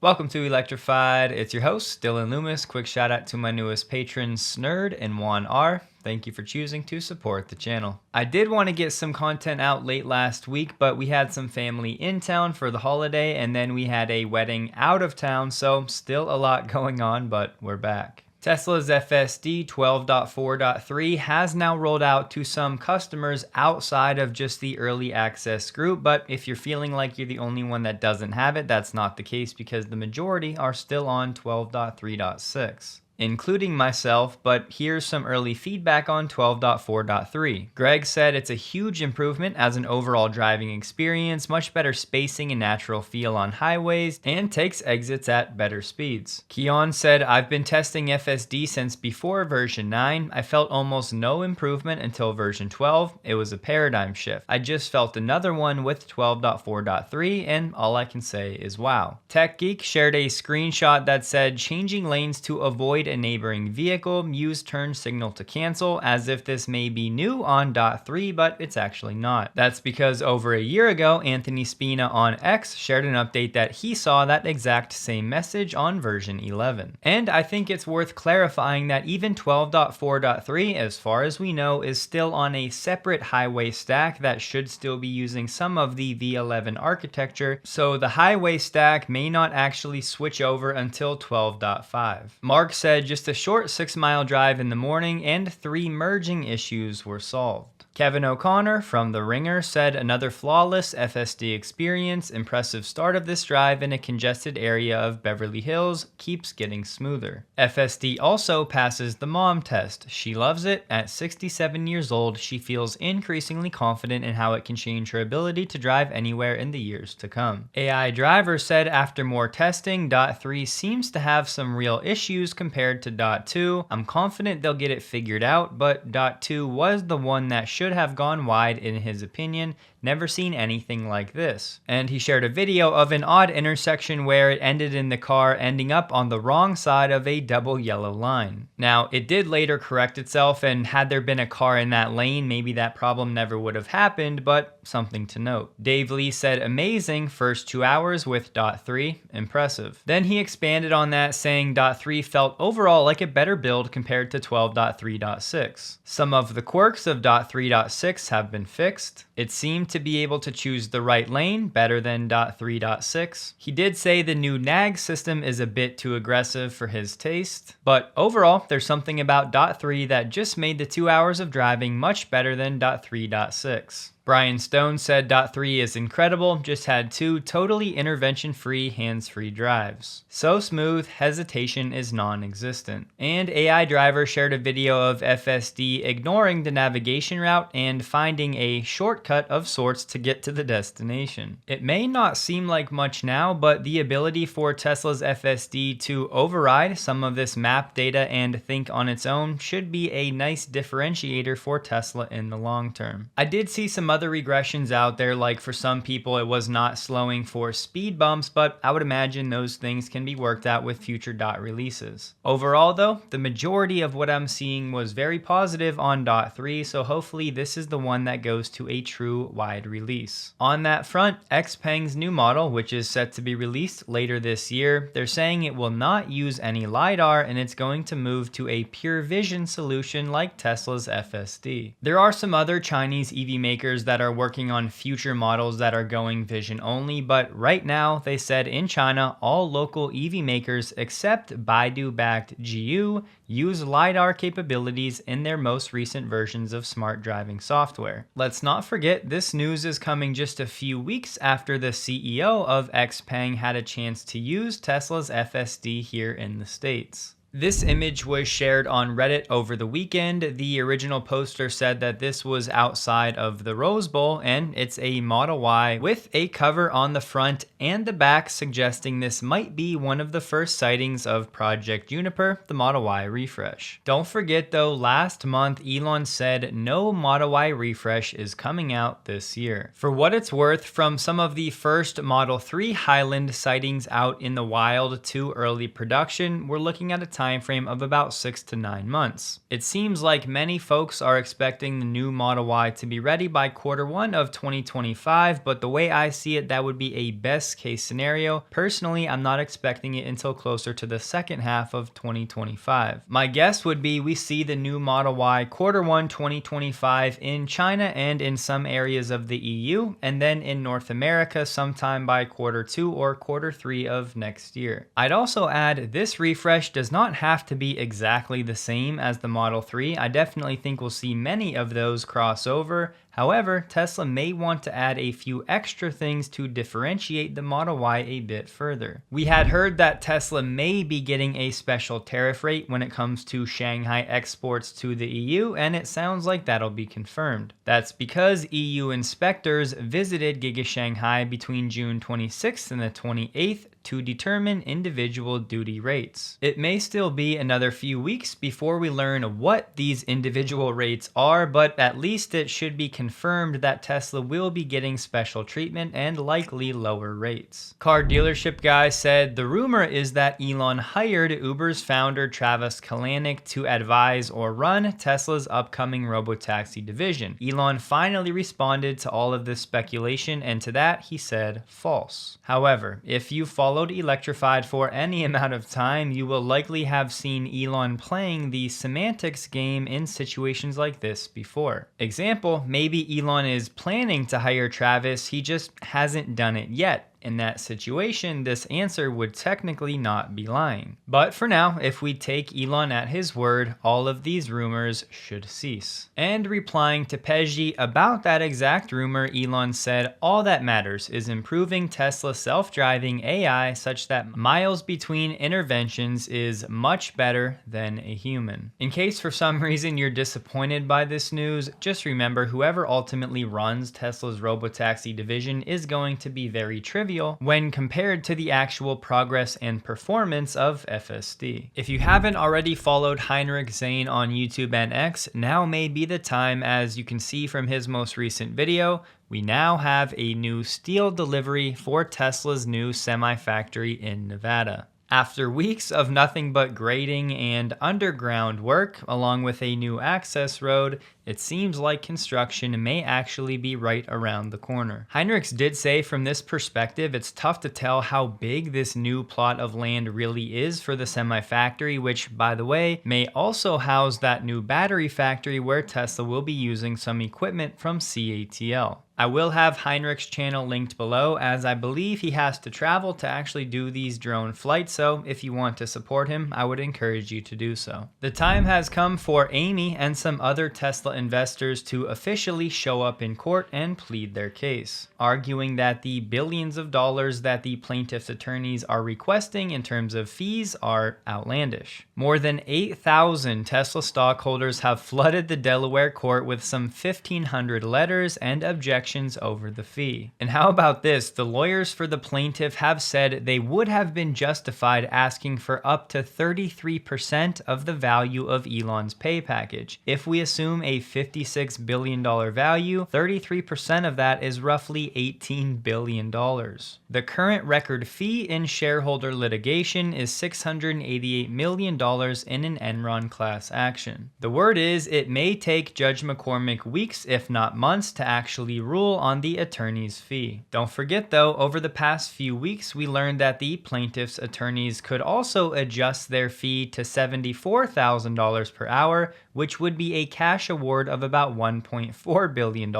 Welcome to Electrified. It's your host, Dylan Loomis. Quick shout out to my newest patrons, Snerd and Juan R. Thank you for choosing to support the channel. I did want to get some content out late last week, but we had some family in town for the holiday, and then we had a wedding out of town, so still a lot going on, but we're back. Tesla's FSD 12.4.3 has now rolled out to some customers outside of just the early access group, but if you're feeling like you're the only one that doesn't have it, that's not the case because the majority are still on 12.3.6. Including myself, but here's some early feedback on 12.4.3. Greg said it's a huge improvement as an overall driving experience, much better spacing and natural feel on highways, and takes exits at better speeds. Keon said, I've been testing FSD since before version 9. I felt almost no improvement until version 12. It was a paradigm shift. I just felt another one with 12.4.3, and all I can say is wow. Tech Geek shared a screenshot that said, changing lanes to avoid a neighboring vehicle, use turn signal to cancel, as if this may be new on .3, but it's actually not. That's because over a year ago, Anthony Spina on X shared an update that he saw that exact same message on version 11. And I think it's worth clarifying that even 12.4.3, as far as we know, is still on a separate highway stack that should still be using some of the V11 architecture, so the highway stack may not actually switch over until 12.5. Mark said just a short 6-mile drive in the morning and 3 merging issues were solved. Kevin O'Connor from The Ringer said another flawless FSD experience, impressive start of this drive in a congested area of Beverly Hills, keeps getting smoother. FSD also passes the mom test. She loves it. At 67 years old, she feels increasingly confident in how it can change her ability to drive anywhere in the years to come. AI Driver said after more testing, .3 seems to have some real issues compared to .2. I'm confident they'll get it figured out, but .2 was the one that should have gone wide in his opinion. Never seen anything like this. And he shared a video of an odd intersection where it ended in the car ending up on the wrong side of a double yellow line. Now, it did later correct itself, and had there been a car in that lane, maybe that problem never would have happened, but something to note. Dave Lee said amazing first 2 hours with .3, impressive. Then he expanded on that, saying .3 felt overall like a better build compared to 12.3.6. Some of the quirks of .3.6 have been fixed. It seemed to be able to choose the right lane better than .3.6. He did say the new nag system is a bit too aggressive for his taste, but overall there's something about .3 that just made the 2 hours of driving much better than .3.6. Brian Stone said .3 is incredible, just had 2 totally intervention-free hands-free drives. So smooth, hesitation is non-existent. And AI Driver shared a video of FSD ignoring the navigation route and finding a shortcut of sorts to get to the destination. It may not seem like much now, but the ability for Tesla's FSD to override some of this map data and think on its own should be a nice differentiator for Tesla in the long term. I did see some other regressions out there, like for some people it was not slowing for speed bumps, but I would imagine those things can be worked out with future dot releases. Overall though, the majority of what I'm seeing was very positive on .3, so hopefully this is the one that goes to a true wide release. On that front, XPeng's new model, which is set to be released later this year, they're saying it will not use any LiDAR and it's going to move to a pure vision solution like Tesla's FSD. There are some other Chinese EV makers that are working on future models that are going vision only, but right now they said in China all local EV makers except Baidu-backed GU use LiDAR capabilities in their most recent versions of smart driving software. Let's not forget this news is coming just a few weeks after the CEO of XPeng had a chance to use Tesla's FSD here in the States. This image was shared on Reddit over the weekend. The original poster said that this was outside of the Rose Bowl, and it's a Model Y with a cover on the front and the back suggesting this might be one of the first sightings of Project Juniper, the Model Y refresh. Don't forget though, last month Elon said no Model Y refresh is coming out this year. For what it's worth, from some of the first Model 3 Highland sightings out in the wild to early production, we're looking at a time timeframe of about 6 to 9 months. It seems like many folks are expecting the new Model Y to be ready by Q1 of 2025, but the way I see it, that would be a best case scenario. Personally, I'm not expecting it until closer to the second half of 2025. My guess would be we see the new Model Y Q1 2025 in China and in some areas of the EU, and then in North America sometime by Q2 or Q3 of next year. I'd also add this refresh does not have to be exactly the same as the Model 3. I definitely think we'll see many of those cross over. However, Tesla may want to add a few extra things to differentiate the Model Y a bit further. We had heard that Tesla may be getting a special tariff rate when it comes to Shanghai exports to the EU, and it sounds like that'll be confirmed. That's because EU inspectors visited Giga Shanghai between June 26th and the 28th to determine individual duty rates. It may still be another few weeks before we learn what these individual rates are, but at least it should be confirmed that Tesla will be getting special treatment and likely lower rates. Car dealership guy said the rumor is that Elon hired Uber's founder Travis Kalanick to advise or run Tesla's upcoming Robotaxi division. Elon finally responded to all of this speculation, and to that he said false. However, if you followed Electrified for any amount of time, you will likely have seen Elon playing the semantics game in situations like this before. Example, maybe Elon is planning to hire Travis, he just hasn't done it yet. In that situation, this answer would technically not be lying. But for now, if we take Elon at his word, all of these rumors should cease. And replying to Peggy about that exact rumor, Elon said, all that matters is improving Tesla's self-driving AI such that miles between interventions is much better than a human. In case for some reason you're disappointed by this news, just remember whoever ultimately runs Tesla's Robotaxi division is going to be very trivial when compared to the actual progress and performance of FSD. If you haven't already followed Heinrich Zane on YouTube and X, now may be the time. As you can see from his most recent video, we now have a new steel delivery for Tesla's new semi-factory in Nevada. After weeks of nothing but grading and underground work, along with a new access road, it seems like construction may actually be right around the corner. Heinrichs did say from this perspective, it's tough to tell how big this new plot of land really is for the semi-factory, which, by the way, may also house that new battery factory where Tesla will be using some equipment from CATL. I will have Heinrich's channel linked below, as I believe he has to travel to actually do these drone flights, so if you want to support him, I would encourage you to do so. The time has come for Amy and some other Tesla investors to officially show up in court and plead their case, arguing that the billions of dollars that the plaintiff's attorneys are requesting in terms of fees are outlandish. More than 8,000 Tesla stockholders have flooded the Delaware court with some 1,500 letters and objections over the fee. And how about this? The lawyers for the plaintiff have said they would have been justified asking for up to 33% of the value of Elon's pay package. If we assume a $56 billion value, 33% of that is roughly $18 billion. The current record fee in shareholder litigation is $688 million in an Enron class action. The word is it may take Judge McCormick weeks, if not months, to actually rule on the attorney's fee. Don't forget though, over the past few weeks, we learned that the plaintiff's attorneys could also adjust their fee to $74,000 per hour, which would be a cash award of about $1.4 billion.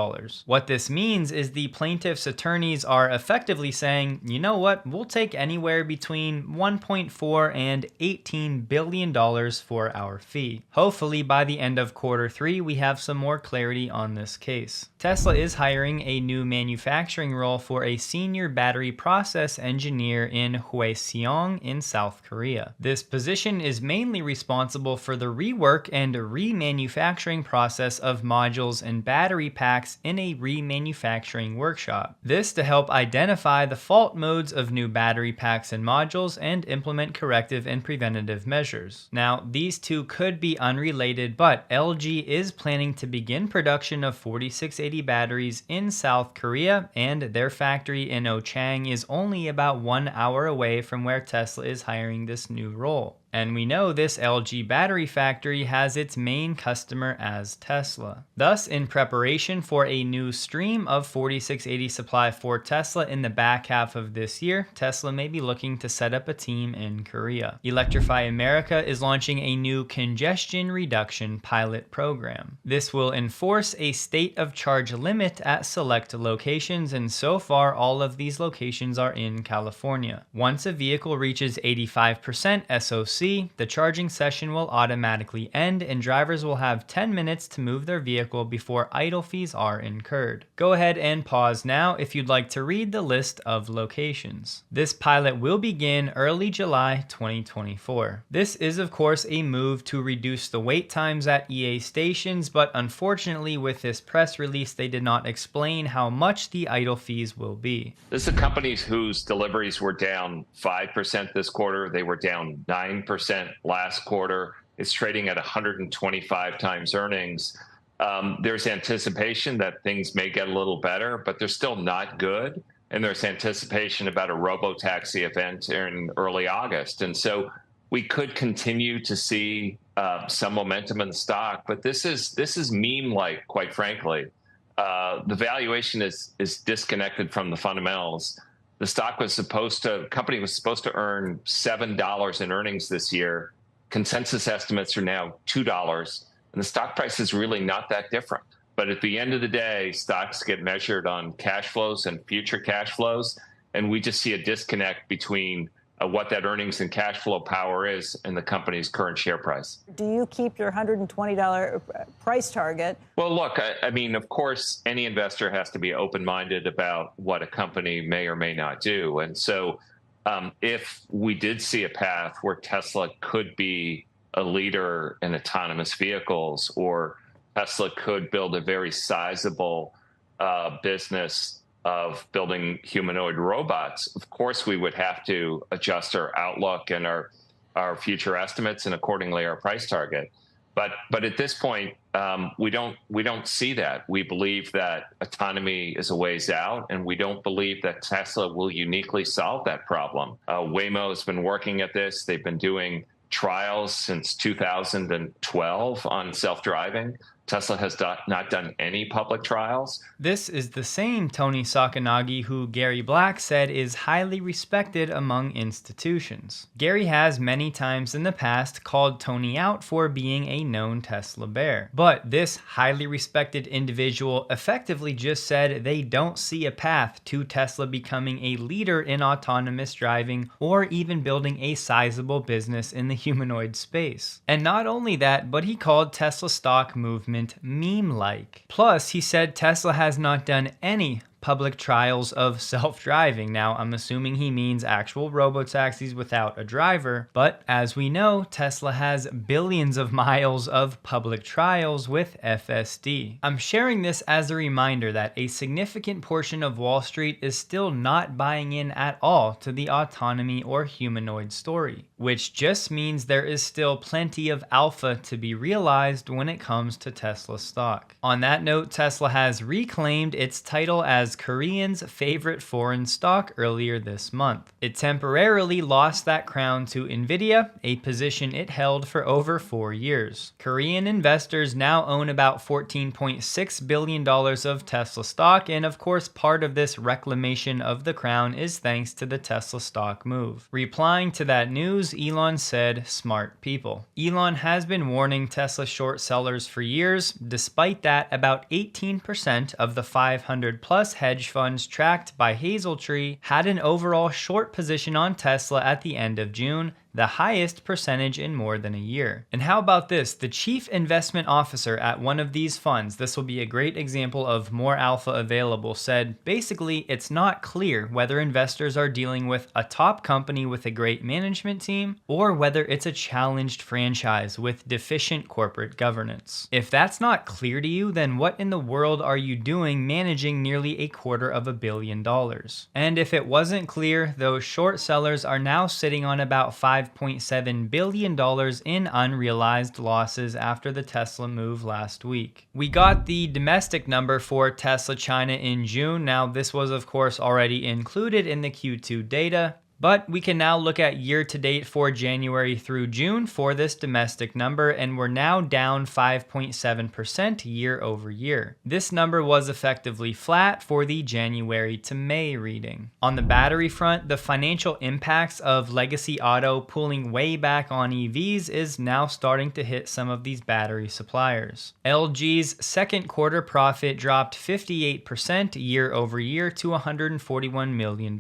What this means is the plaintiff's attorneys are effectively saying, you know what, we'll take anywhere between $1.4 and $18 billion for our fee. Hopefully by the end of Q3, we have some more clarity on this case. Tesla is hiring a new manufacturing role for a senior battery process engineer in Hwaseong in South Korea. This position is mainly responsible for the rework and remanufacturing process of modules and battery packs in a remanufacturing workshop. This to help identify the fault modes of new battery packs and modules and implement corrective and preventative measures. Now, these two could be unrelated, but LG is planning to begin production of 4680 batteries in South Korea, and their factory in Ochang is only about 1 hour away from where Tesla is hiring this new role. And we know this LG battery factory has its main customer as Tesla. Thus, in preparation for a new stream of 4680 supply for Tesla in the back half of this year, Tesla may be looking to set up a team in Korea. Electrify America is launching a new congestion reduction pilot program. This will enforce a state of charge limit at select locations, and so far all of these locations are in California. Once a vehicle reaches 85% SOC, the charging session will automatically end and drivers will have 10 minutes to move their vehicle before idle fees are incurred. Go ahead and pause now if you'd like to read the list of locations. This pilot will begin early July 2024. This is of course a move to reduce the wait times at EA stations, but unfortunately with this press release they did not explain how much the idle fees will be. This is a company whose deliveries were down 5% this quarter. They were down 9% last quarter. It's trading at 125 times earnings. There's anticipation that things may get a little better, but they're still not good. And there's anticipation about a Robotaxi event in early August. And so we could continue to see some momentum in the stock, but this is meme-like, quite frankly. The valuation is disconnected from the fundamentals. The company was supposed to earn $7 in earnings this year. Consensus estimates are now $2, and the stock price is really not that different. But at the end of the day, stocks get measured on cash flows and future cash flows, and we just see a disconnect between what that earnings and cash flow power is in the company's current share price. Do you keep your $120 price target? Well, look, I mean, of course, any investor has to be open-minded about what a company may or may not do. And so if we did see a path where Tesla could be a leader in autonomous vehicles, or Tesla could build a very sizable business of building humanoid robots, of course we would have to adjust our outlook and our future estimates and accordingly our price target. But at this point, we don't see that. We believe that autonomy is a ways out, and we don't believe that Tesla will uniquely solve that problem. Waymo has been working at this. They've been doing trials since 2012 on self-driving. Tesla has not done any public trials. This is the same Tony Sacconaghi who Gary Black said is highly respected among institutions. Gary has many times in the past called Tony out for being a known Tesla bear. But this highly respected individual effectively just said they don't see a path to Tesla becoming a leader in autonomous driving or even building a sizable business in the humanoid space. And not only that, but he called Tesla stock movement meme-like. Plus, he said Tesla has not done any public trials of self-driving. Now, I'm assuming he means actual robotaxis without a driver, but as we know, Tesla has billions of miles of public trials with FSD. I'm sharing this as a reminder that a significant portion of Wall Street is still not buying in at all to the autonomy or humanoid story, which just means there is still plenty of alpha to be realized when it comes to Tesla stock. On that note, Tesla has reclaimed its title as Koreans' favorite foreign stock earlier this month. It temporarily lost that crown to Nvidia, a position it held for over 4 years. Korean investors now own about $14.6 billion of Tesla stock, and of course part of this reclamation of the crown is thanks to the Tesla stock move. Replying to that news, Elon said, "Smart people." Elon has been warning Tesla short sellers for years. Despite that, about 18% of the 500 plus hedge funds tracked by Hazeltree had an overall short position on Tesla at the end of June, the highest percentage in more than a year. And how about this? The chief investment officer at one of these funds, this will be a great example of more alpha available, said basically it's not clear whether investors are dealing with a top company with a great management team or whether it's a challenged franchise with deficient corporate governance. If that's not clear to you, then what in the world are you doing managing nearly $250 million? And if it wasn't clear, those short sellers are now sitting on about $5.7 billion in unrealized losses after the Tesla move last week. We got the domestic number for Tesla China in June. Now, this was of course already included in the Q2 data, But we can now look at year to date for January through June for this domestic number, and we're now down 5.7% year over year. This number was effectively flat for the January to May reading. On the battery front, the financial impacts of legacy auto pulling way back on EVs is now starting to hit some of these battery suppliers. LG's second quarter profit dropped 58% year over year to $141 million.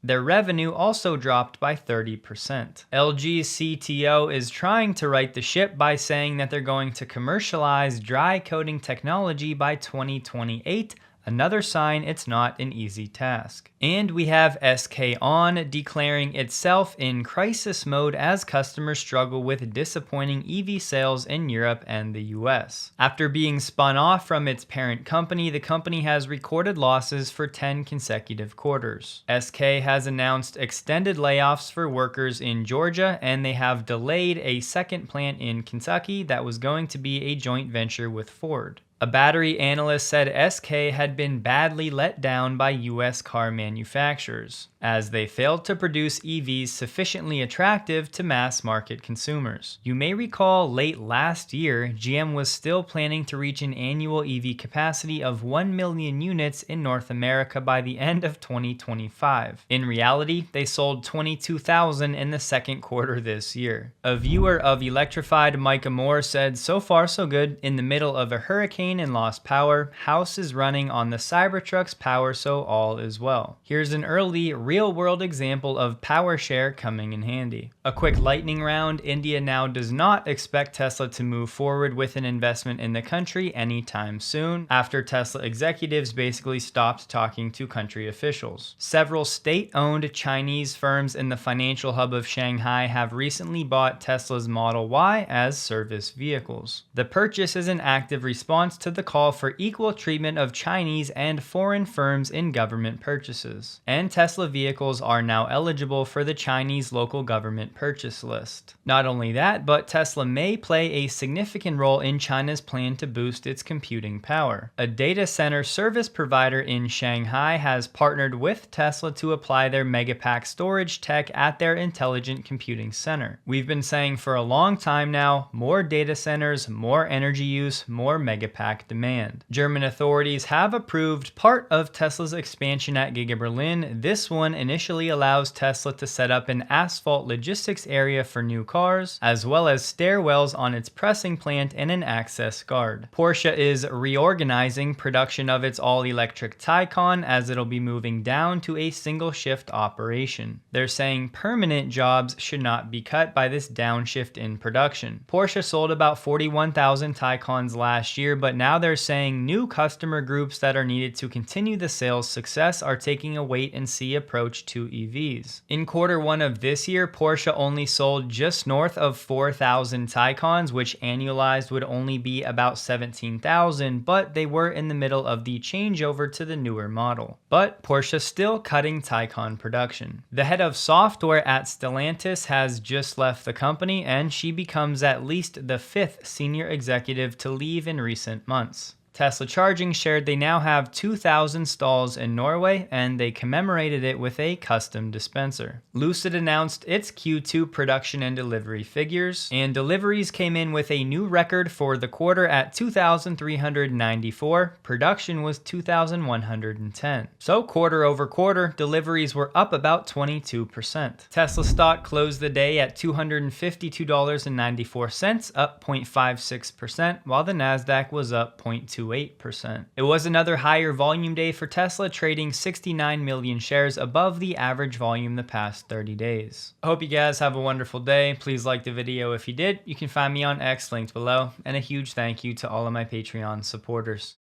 Their revenue also dropped by 30%. LG's CTO is trying to right the ship by saying that they're going to commercialize dry coating technology by 2028. Another sign it's not an easy task. And we have SK On declaring itself in crisis mode as customers struggle with disappointing EV sales in Europe and the US. After being spun off from its parent company, the company has recorded losses for 10 consecutive quarters. SK has announced extended layoffs for workers in Georgia, and they have delayed a second plant in Kentucky that was going to be a joint venture with Ford. A battery analyst said SK had been badly let down by US car manufacturers, as they failed to produce EVs sufficiently attractive to mass market consumers. You may recall late last year, GM was still planning to reach an annual EV capacity of 1 million units in North America by the end of 2025. In reality, they sold 22,000 in the second quarter this year. A viewer of Electrified, Micah Moore, said, "So far so good. In the middle of a hurricane and lost power, house is running on the Cybertruck's power, so all is well." Here's an early real-world example of Powershare coming in handy. A quick lightning round: India now does not expect Tesla to move forward with an investment in the country anytime soon, after Tesla executives basically stopped talking to country officials. Several state-owned Chinese firms in the financial hub of Shanghai have recently bought Tesla's Model Y as service vehicles. The purchase is an active response to the call for equal treatment of Chinese and foreign firms in government purchases. And Tesla vehicles are now eligible for the Chinese local government purchase list. Not only that, but Tesla may play a significant role in China's plan to boost its computing power. A data center service provider in Shanghai has partnered with Tesla to apply their Megapack storage tech at their intelligent computing center. We've been saying for a long time now, more data centers, more energy use, more Megapack demand. German authorities have approved part of Tesla's expansion at Giga Berlin. This one initially allows Tesla to set up an asphalt logistics area for new cars, as well as stairwells on its pressing plant and an access guard. Porsche is reorganizing production of its all-electric Taycan, as it'll be moving down to a single shift operation. They're saying permanent jobs should not be cut by this downshift in production. Porsche sold about 41,000 Taycans last year, but now they're saying new customer groups that are needed to continue the sales success are taking a wait and see approach to EVs. In quarter one of this year, Porsche only sold just north of 4,000 Taycans, which annualized would only be about 17,000, but they were in the middle of the changeover to the newer model. But Porsche still cutting Taycan production. The head of software at Stellantis has just left the company, and she becomes at least the 5th senior executive to leave in recent months. Tesla Charging shared they now have 2,000 stalls in Norway, and they commemorated it with a custom dispenser. Lucid announced its Q2 production and delivery figures, and deliveries came in with a new record for the quarter at 2,394. Production was 2,110. So quarter over quarter, deliveries were up about 22%. Tesla stock closed the day at $252.94, up 0.56%, while the Nasdaq was up 0.28%. It was another higher volume day for Tesla, trading 69 million shares above the average volume the past 30 days. I hope you guys have a wonderful day. Please like the video if you did. You can find me on X, linked below, and a huge thank you to all of my Patreon supporters.